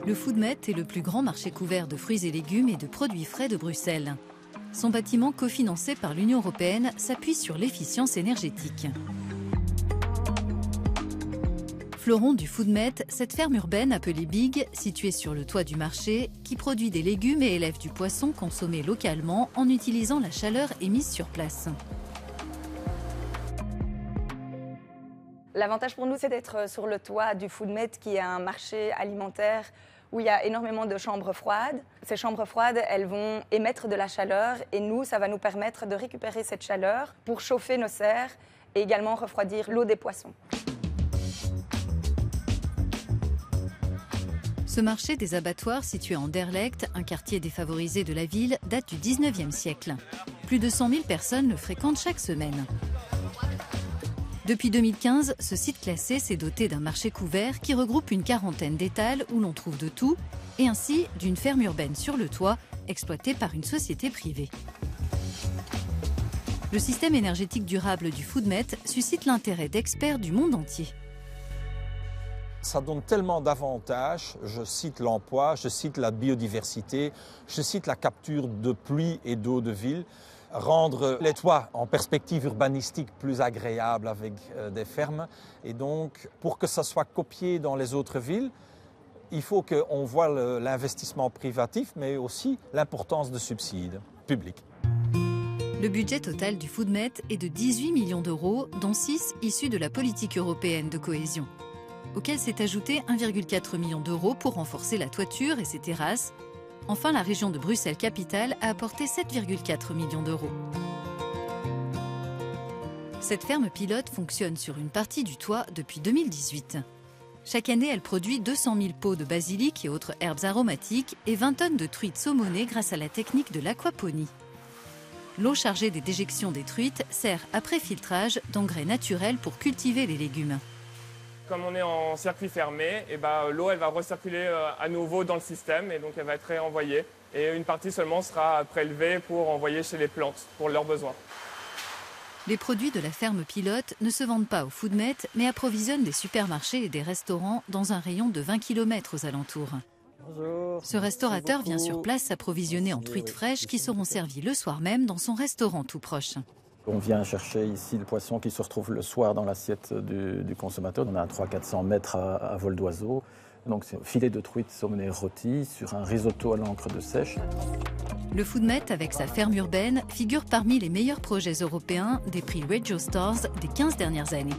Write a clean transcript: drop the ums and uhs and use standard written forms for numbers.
Le Foodmet est le plus grand marché couvert de fruits et légumes et de produits frais de Bruxelles. Son bâtiment, cofinancé par l'Union européenne, s'appuie sur l'efficience énergétique. Fleuron du Foodmet, cette ferme urbaine appelée Big, située sur le toit du marché, qui produit des légumes et élève du poisson consommé localement en utilisant la chaleur émise sur place. L'avantage pour nous, c'est d'être sur le toit du Foodmet, qui est un marché alimentaire où il y a énormément de chambres froides. Ces chambres froides, elles vont émettre de la chaleur et nous, ça va nous permettre de récupérer cette chaleur pour chauffer nos serres et également refroidir l'eau des poissons. Ce marché des abattoirs situé en Derlecht, un quartier défavorisé de la ville, date du 19e siècle. Plus de 100 000 personnes le fréquentent chaque semaine. Depuis 2015, ce site classé s'est doté d'un marché couvert qui regroupe une quarantaine d'étals où l'on trouve de tout, et ainsi d'une ferme urbaine sur le toit, exploitée par une société privée. Le système énergétique durable du Foodmet suscite l'intérêt d'experts du monde entier. Ça donne tellement d'avantages, je cite l'emploi, je cite la biodiversité, je cite la capture de pluie et d'eau de ville. Rendre les toits en perspective urbanistique plus agréables avec des fermes. Et donc, pour que ça soit copié dans les autres villes, il faut qu'on voit l'investissement privatif, mais aussi l'importance de subsides publics. Le budget total du Foodmet est de 18 millions d'euros, dont 6 issus de la politique européenne de cohésion, auquel s'est ajouté 1,4 million d'euros pour renforcer la toiture et ses terrasses. Enfin, la région de Bruxelles-Capitale a apporté 7,4 millions d'euros. Cette ferme pilote fonctionne sur une partie du toit depuis 2018. Chaque année, elle produit 200 000 pots de basilic et autres herbes aromatiques et 20 tonnes de truites saumonées grâce à la technique de l'aquaponie. L'eau chargée des déjections des truites sert, après filtrage, d'engrais naturel pour cultiver les légumes. Comme on est en circuit fermé, l'eau elle va recirculer à nouveau dans le système et donc elle va être réenvoyée. Et une partie seulement sera prélevée pour envoyer chez les plantes pour leurs besoins. Les produits de la ferme pilote ne se vendent pas au Foodmet, mais approvisionnent des supermarchés et des restaurants dans un rayon de 20 km aux alentours. Bonjour. Ce restaurateur vient sur place s'approvisionner en truites fraîches qui seront servies le soir même dans son restaurant tout proche. On vient chercher ici le poisson qui se retrouve le soir dans l'assiette du consommateur. On a à 300-400 mètres à vol d'oiseau. Donc c'est un filet de truite saumonée rôti sur un risotto à l'encre de sèche. Le Foodmet, avec sa ferme urbaine, figure parmi les meilleurs projets européens des prix Regio Stars des 15 dernières années.